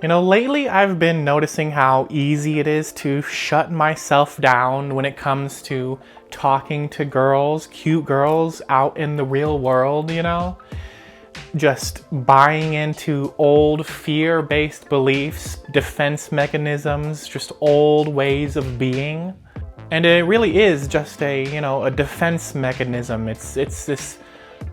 Lately I've been noticing how easy it is to shut myself down when it comes to talking to girls, cute girls out in the real world. Just buying into old fear-based beliefs, defense mechanisms, just old ways of being. And it really is just a defense mechanism. It's this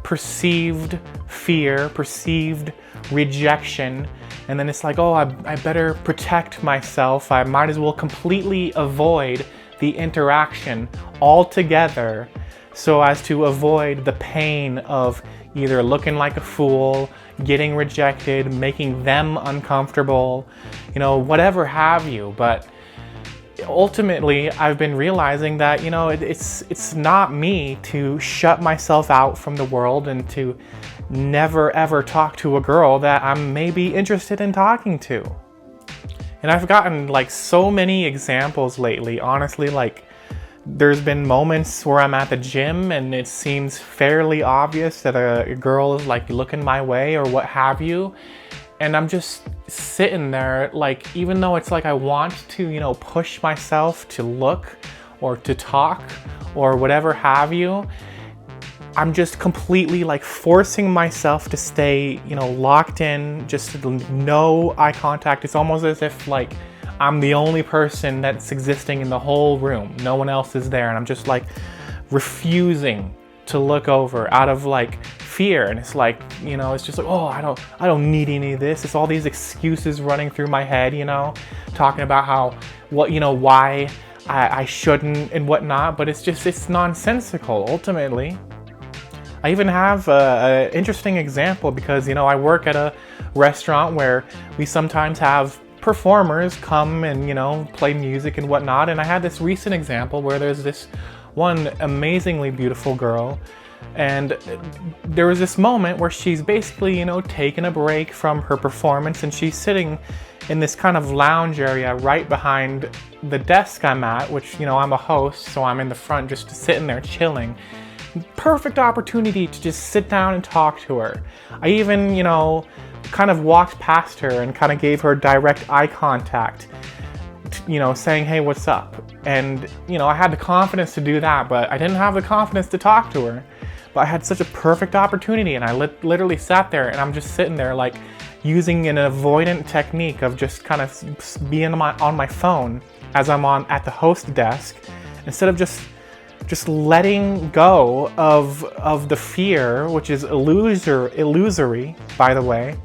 perceived fear, perceived rejection, and then it's like, oh, I better protect myself. I might as well completely avoid the interaction altogether so as to avoid the pain of either looking like a fool, getting rejected, making them uncomfortable, whatever have you. But ultimately, I've been realizing that, it's not me to shut myself out from the world and to never ever talk to a girl that I'm maybe interested in talking to. And I've gotten so many examples lately, honestly. There's been moments where I'm at the gym and it seems fairly obvious that a girl is looking my way or what have you. And I'm just sitting there, even though it's I want to, push myself to look or to talk or whatever have you, I'm just completely forcing myself to stay, locked in, just no eye contact. It's almost as if I'm the only person that's existing in the whole room. No one else is there. And I'm just refusing to look over out of fear. And it's it's just oh, I don't need any of this. It's all these excuses running through my head, talking about why I shouldn't and whatnot. But it's nonsensical ultimately. I even have an interesting example because, I work at a restaurant where we sometimes have performers come and, play music and whatnot. And I had this recent example where there's this one amazingly beautiful girl. And there was this moment where she's basically, taking a break from her performance and she's sitting in this kind of lounge area right behind the desk I'm at, which, I'm a host, so I'm in the front just sitting there chilling. Perfect opportunity to just sit down and talk to her. I even, kind of walked past her and kind of gave her direct eye contact, saying, hey, what's up? And, I had the confidence to do that, but I didn't have the confidence to talk to her. But I had such a perfect opportunity, and I literally sat there and I'm just sitting there using an avoidant technique of just kind of being on my phone as I'm at the host desk, instead of just letting go of the fear, which is illusory, by the way.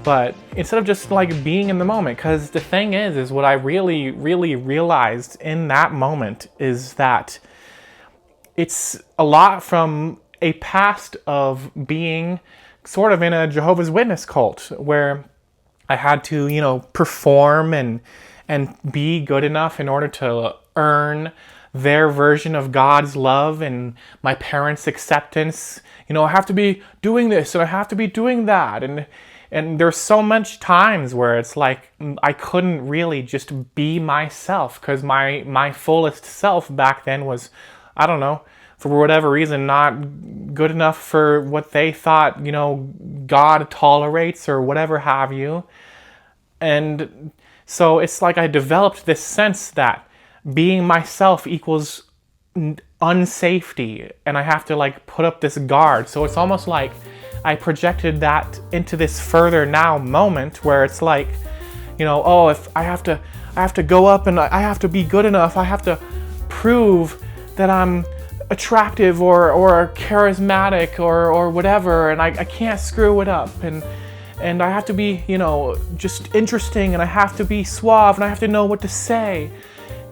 But instead of just being in the moment, because the thing is what I really, really realized in that moment is that it's a lot from a past of being sort of in a Jehovah's Witness cult where I had to, perform and be good enough in order to earn their version of God's love and my parents' acceptance. I have to be doing this and I have to be doing that. And there's so much times where it's I couldn't really just be myself because my fullest self back then was, I don't know, for whatever reason, not good enough for what they thought, God tolerates or whatever have you. And so it's I developed this sense that being myself equals unsafety, and I have to put up this guard. So it's almost I projected that into this further now moment where it's oh, if I have to go up and I have to be good enough, I have to prove that I'm attractive or charismatic or whatever, and I can't screw it up, and I have to be just interesting, and I have to be suave, and I have to know what to say.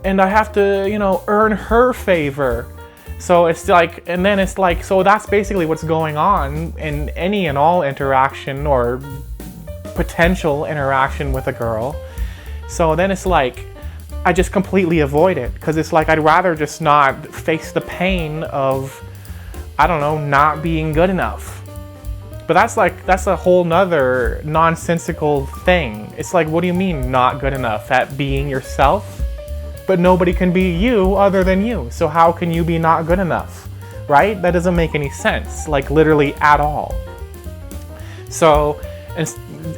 And I have to, earn her favor. So it's and then it's so that's basically what's going on in any and all interaction or potential interaction with a girl. So then it's I just completely avoid it because it's I'd rather just not face the pain of, I don't know, not being good enough. But that's a whole nother nonsensical thing. It's what do you mean not good enough at being yourself? But nobody can be you other than you. So how can you be not good enough, right? That doesn't make any sense, literally at all. So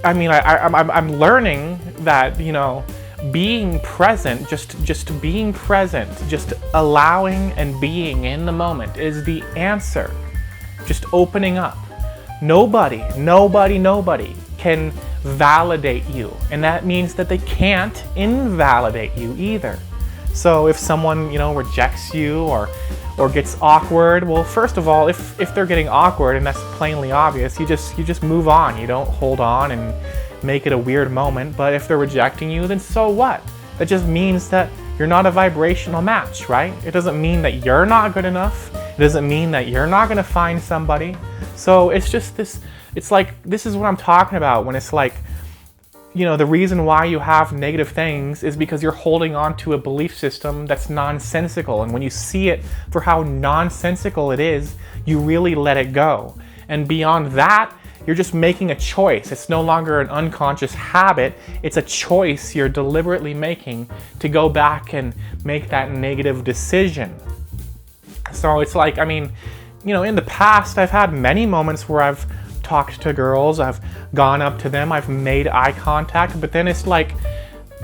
I mean, I'm learning that, you know, being present, just being present, just allowing and being in the moment is the answer. Just opening up. Nobody can validate you, and that means that they can't invalidate you either. So if someone, you know, rejects you or gets awkward, well, first of all, if they're getting awkward and that's plainly obvious, you just move on. You don't hold on and make it a weird moment. But if they're rejecting you, then so what? That just means that you're not a vibrational match, right? It doesn't mean that you're not good enough. It doesn't mean that you're not going to find somebody. So it's just this, it's like, this is what I'm talking about when it's like, you know, the reason why you have negative things is because you're holding on to a belief system that's nonsensical. And when you see it for how nonsensical it is, you really let it go. And beyond that, you're just making a choice. It's no longer an unconscious habit. It's a choice you're deliberately making to go back and make that negative decision. So it's like, I mean, you know, in the past, I've had many moments where I've talked to girls, I've gone up to them, I've made eye contact, but then it's like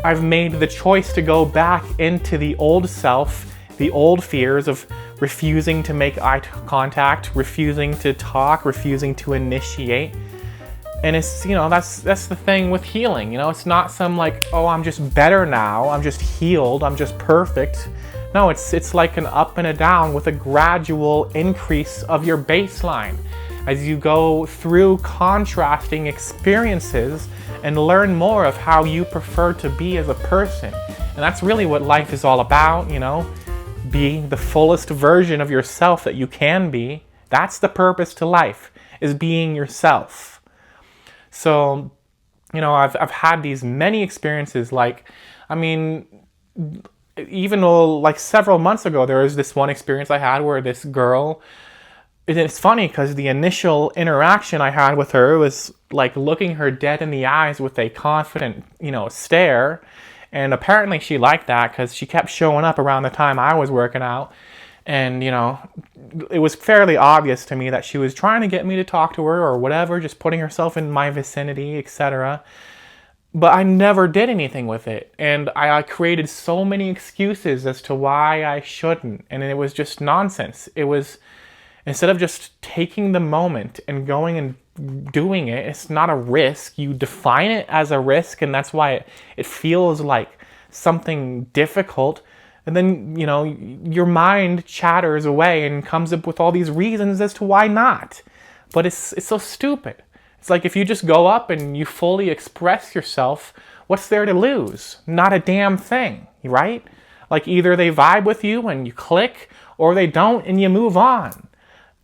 I've made the choice to go back into the old self, the old fears of refusing to make eye contact, refusing to talk, refusing to initiate. And it's, you know, that's the thing with healing. You know, it's not some like, oh, I'm just better now, I'm just healed, I'm just perfect. No, it's like an up and a down with a gradual increase of your baseline as you go through contrasting experiences and learn more of how you prefer to be as a person. And that's really what life is all about, you know, being the fullest version of yourself that you can be. That's the purpose to life, is being yourself. So, you know, I've had these many experiences, like, I mean, even though like several months ago, there was this one experience I had where this girl, it's funny because the initial interaction I had with her was like looking her dead in the eyes with a confident, you know, stare. And apparently she liked that because she kept showing up around the time I was working out. And, you know, it was fairly obvious to me that she was trying to get me to talk to her or whatever, just putting herself in my vicinity, etc. But I never did anything with it. And I created so many excuses as to why I shouldn't. And it was just nonsense. It was, instead of just taking the moment and going and doing it, it's not a risk. You define it as a risk, and that's why it feels like something difficult. And then, you know, your mind chatters away and comes up with all these reasons as to why not. But it's so stupid. It's like if you just go up and you fully express yourself, what's there to lose? Not a damn thing, right? Like either they vibe with you and you click, or they don't and you move on.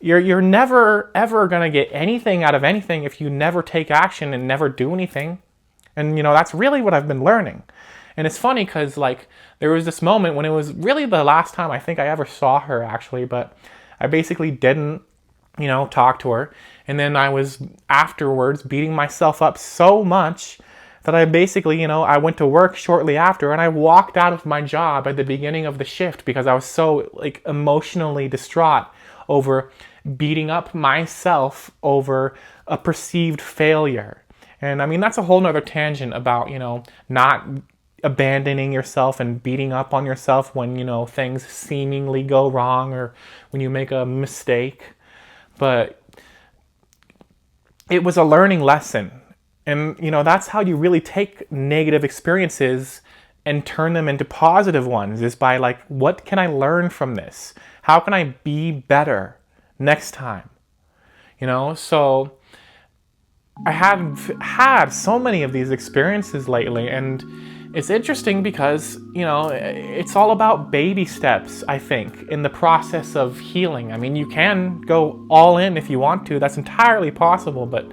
You're never ever gonna get anything out of anything if you never take action and never do anything. And you know, that's really what I've been learning. And it's funny because like there was this moment when it was really the last time I think I ever saw her actually, but I basically didn't, you know, talk to her. And then I was afterwards beating myself up so much that I basically, you know, I went to work shortly after and I walked out of my job at the beginning of the shift because I was so like emotionally distraught over beating up myself over a perceived failure. And I mean, that's a whole nother tangent about, you know, not abandoning yourself and beating up on yourself when, you know, things seemingly go wrong or when you make a mistake. But it was a learning lesson. And, you know, that's how you really take negative experiences and turn them into positive ones, is by like, what can I learn from this? How can I be better next time? You know, so I have had so many of these experiences lately, and it's interesting because, you know, it's all about baby steps, I think, in the process of healing. I mean, you can go all in if you want to. That's entirely possible, but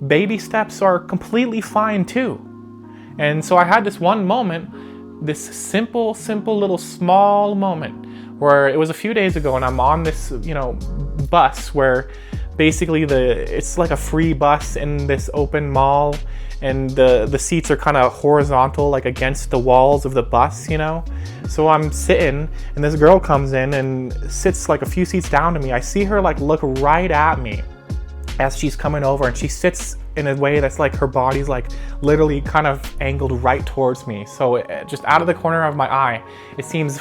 baby steps are completely fine too. And so I had this one moment, this simple little small moment where it was a few days ago and I'm on this, you know, bus where basically it's like a free bus in this open mall, and the seats are kind of horizontal, like against the walls of the bus, you know? So I'm sitting and this girl comes in and sits like a few seats down to me. I see her like look right at me as she's coming over, and she sits in a way that's like her body's like literally kind of angled right towards me. So just out of the corner of my eye, it seems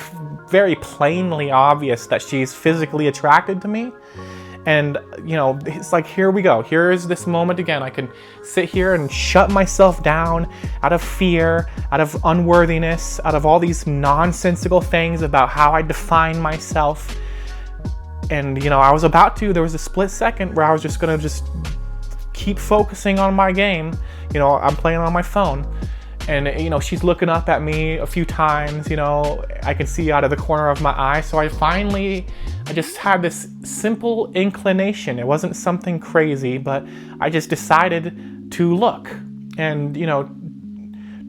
very plainly obvious that she's physically attracted to me. And, you know, it's like, here we go. Here is this moment again. I can sit here and shut myself down out of fear, out of unworthiness, out of all these nonsensical things about how I define myself. And, you know, I was about to, there was a split second where I was just going to just keep focusing on my game. You know, I'm playing on my phone. And, you know, she's looking up at me a few times, you know, I can see out of the corner of my eye. So I just had this simple inclination. It wasn't something crazy, but I just decided to look. And, you know,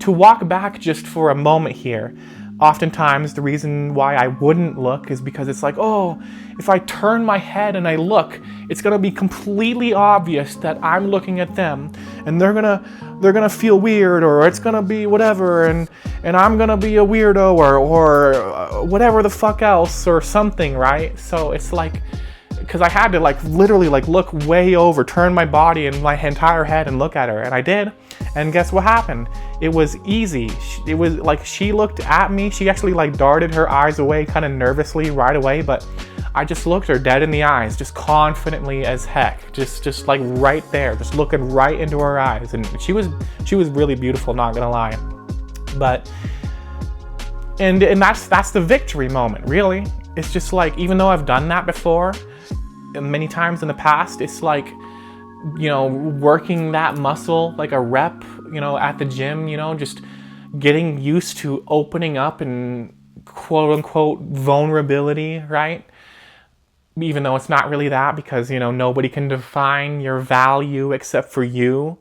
to walk back just for a moment here, oftentimes the reason why I wouldn't look is because it's like, oh, if I turn my head and I look, it's gonna be completely obvious that I'm looking at them, and they're gonna feel weird, or it's gonna be whatever, and I'm gonna be a weirdo, or whatever the fuck else, or something, right? So it's like, because I had to like literally like look way over, turn my body and my entire head and look at her, and I did. And guess what happened? It was easy. It was like she looked at me. She actually like darted her eyes away kind of nervously right away, but I just looked her dead in the eyes, just confidently as heck, just like right there, just looking right into her eyes. And she was really beautiful, not gonna lie. But and that's the victory moment, really. It's just like, even though I've done that before many times in the past, it's like, you know, working that muscle like a rep, you know, at the gym, you know, just getting used to opening up and quote unquote vulnerability, right? Even though it's not really that, because, you know, nobody can define your value except for you.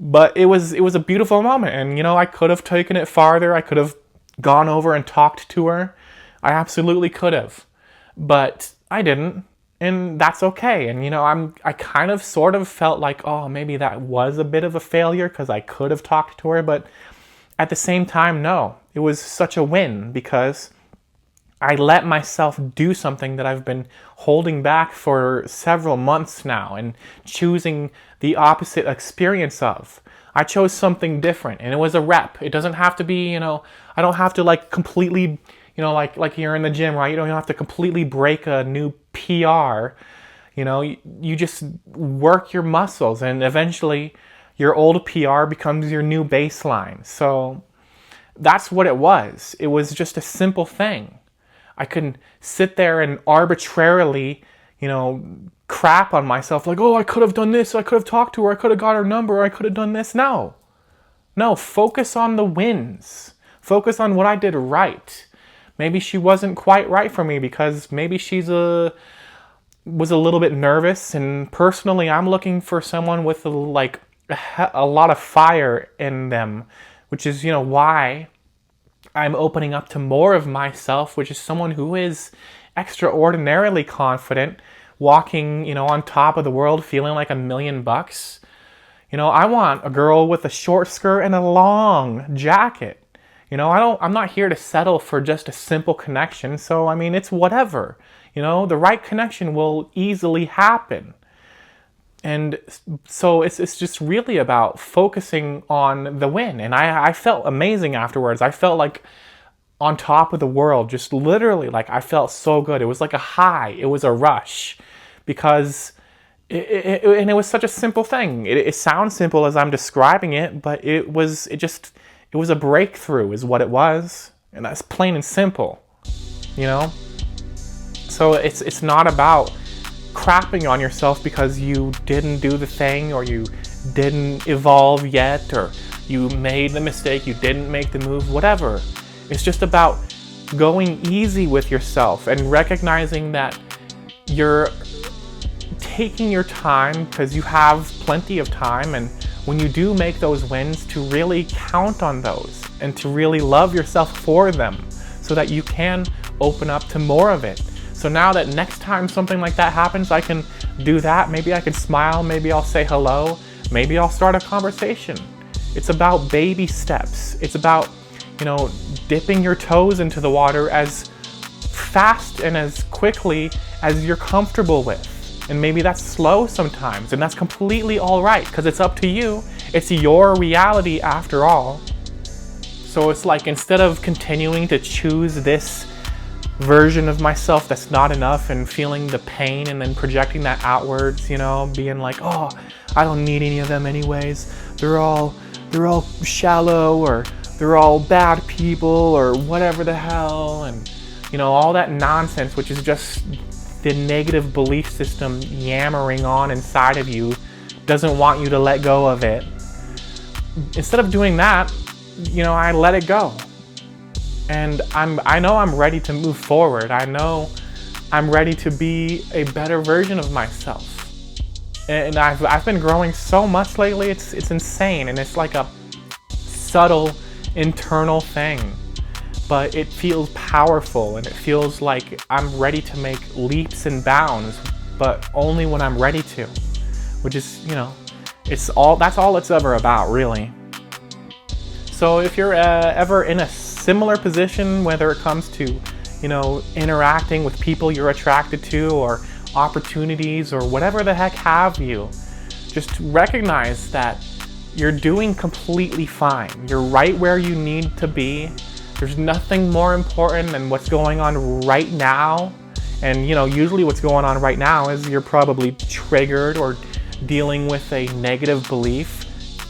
But it was a beautiful moment, and, you know, I could have taken it farther. I could have gone over and talked to her. I absolutely could have, but I didn't. And that's okay. And, you know, I kind of sort of felt like, oh, maybe that was a bit of a failure because I could have talked to her. But at the same time, no, it was such a win because I let myself do something that I've been holding back for several months now and choosing the opposite experience of. I chose something different, and it was a rep. It doesn't have to be, you know, I don't have to like completely, you know, like you're in the gym, right? You don't have to completely break a new PR. You know, you just work your muscles, and eventually your old PR becomes your new baseline. So that's what it was. It was just a simple thing. I couldn't sit there and arbitrarily, you know, crap on myself like, oh, I could have done this, I could have talked to her, I could have got her number, I could have done this. No, focus on the wins. Focus on what I did right. Maybe she wasn't quite right for me because maybe was a little bit nervous, and personally I'm looking for someone with a lot of fire in them, which is, you know, why I'm opening up to more of myself, which is someone who is extraordinarily confident, walking, you know, on top of the world, feeling like $1,000,000. You know, I want a girl with a short skirt and a long jacket. You know, I'm not here to settle for just a simple connection. So, I mean, it's whatever. You know, the right connection will easily happen. And so it's just really about focusing on the win. And I felt amazing afterwards. I felt like on top of the world, just literally, like I felt so good. It was like a high. It was a rush because it was such a simple thing. It sounds simple as I'm describing it, but it was a breakthrough is what it was. And that's plain and simple, you know? So it's not about crapping on yourself because you didn't do the thing, or you didn't evolve yet, or you made the mistake, you didn't make the move, whatever. It's just about going easy with yourself and recognizing that you're taking your time because you have plenty of time, and when you do make those wins, to really count on those and to really love yourself for them so that you can open up to more of it. So now that next time something like that happens, I can do that. Maybe I can smile, maybe I'll say hello, maybe I'll start a conversation. It's about baby steps. It's about, you know, dipping your toes into the water as fast and as quickly as you're comfortable with. And maybe that's slow sometimes, and that's completely all right, because it's up to you. It's your reality after all. So it's like, instead of continuing to choose this version of myself that's not enough and feeling the pain and then projecting that outwards, you know, being like, oh, I don't need any of them anyways. They're all shallow, or they're all bad people, or whatever the hell, and you know, all that nonsense, which is just the negative belief system yammering on inside of you, doesn't want you to let go of it. Instead of doing that, you know, I let it go. And I know I'm ready to move forward. I know I'm ready to be a better version of myself. And I've been growing so much lately, it's insane, and it's like a subtle internal thing. But it feels powerful, and it feels like I'm ready to make leaps and bounds, but only when I'm ready to. Which is, you know, that's all it's ever about, really. So if you're ever in a similar position, whether it comes to, you know, interacting with people you're attracted to, or opportunities, or whatever the heck have you, just recognize that you're doing completely fine. You're right where you need to be. There's nothing more important than what's going on right now. And, you know, usually what's going on right now is you're probably triggered or dealing with a negative belief.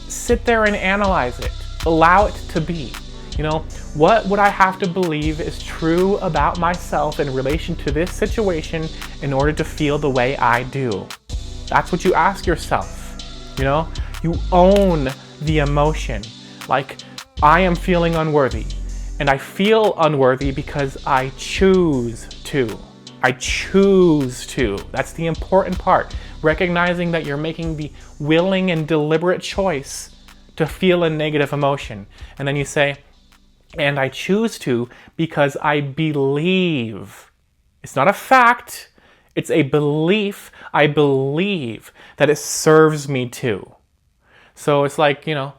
Sit there and analyze it. Allow it to be. You know, what would I have to believe is true about myself in relation to this situation in order to feel the way I do? That's what you ask yourself. You know, you own the emotion. Like, I am feeling unworthy. And I feel unworthy because I choose to. I choose to. That's the important part. Recognizing that you're making the willing and deliberate choice to feel a negative emotion. And then you say, and I choose to because I believe. It's not a fact. It's a belief. I believe that it serves me to. So it's like, you know,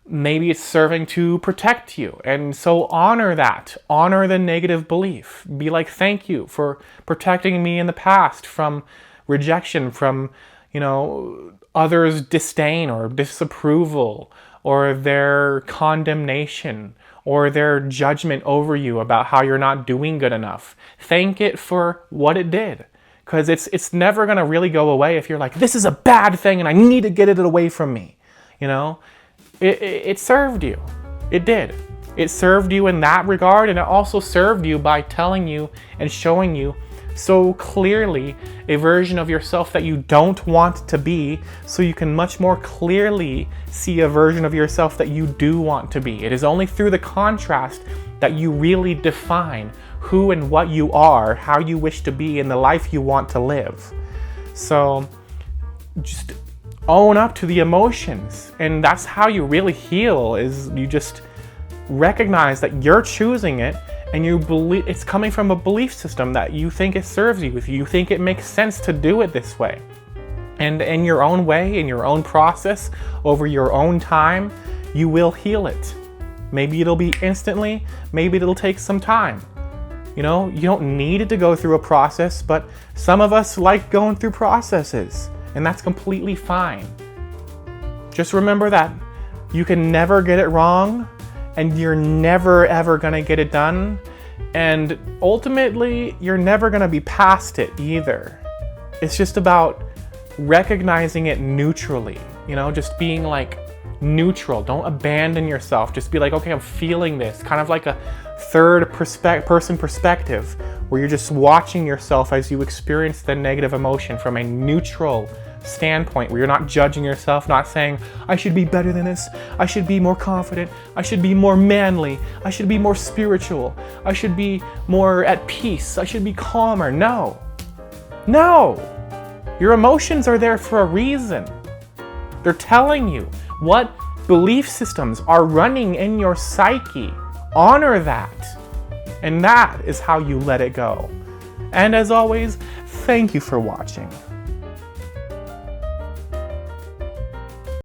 maybe it's serving to protect you. And so honor that. Honor the negative belief. Be like, thank you for protecting me in the past from rejection, from, you know, others' disdain or disapproval, or their condemnation, or their judgment over you about how you're not doing good enough. Thank it for what it did. Because it's never going to really go away if you're like, this is a bad thing and I need to get it away from me. You know? It served you. It did. It served you in that regard, and it also served you by telling you and showing you so clearly a version of yourself that you don't want to be, so you can much more clearly see a version of yourself that you do want to be. It is only through the contrast that you really define who and what you are, how you wish to be, and the life you want to live. So just own up to the emotions, and that's how you really heal, is you just recognize that you're choosing it, and you believe it's coming from a belief system that you think it serves you, if you think it makes sense to do it this way. And in your own way, in your own process, over your own time, you will heal it. Maybe it'll be instantly, maybe it'll take some time. You know, you don't need it to go through a process, but some of us like going through processes. And that's completely fine. Just remember that you can never get it wrong, and you're never ever gonna get it done. And ultimately, you're never gonna be past it either. It's just about recognizing it neutrally, you know, just being like neutral. Don't abandon yourself. Just be like, okay, I'm feeling this. Kind of like a third person perspective, where you're just watching yourself as you experience the negative emotion from a neutral standpoint, where you're not judging yourself, not saying, I should be better than this, I should be more confident, I should be more manly, I should be more spiritual, I should be more at peace, I should be calmer. No. Your emotions are there for a reason. They're telling you what belief systems are running in your psyche. Honor that. And that is how you let it go. And as always, thank you for watching.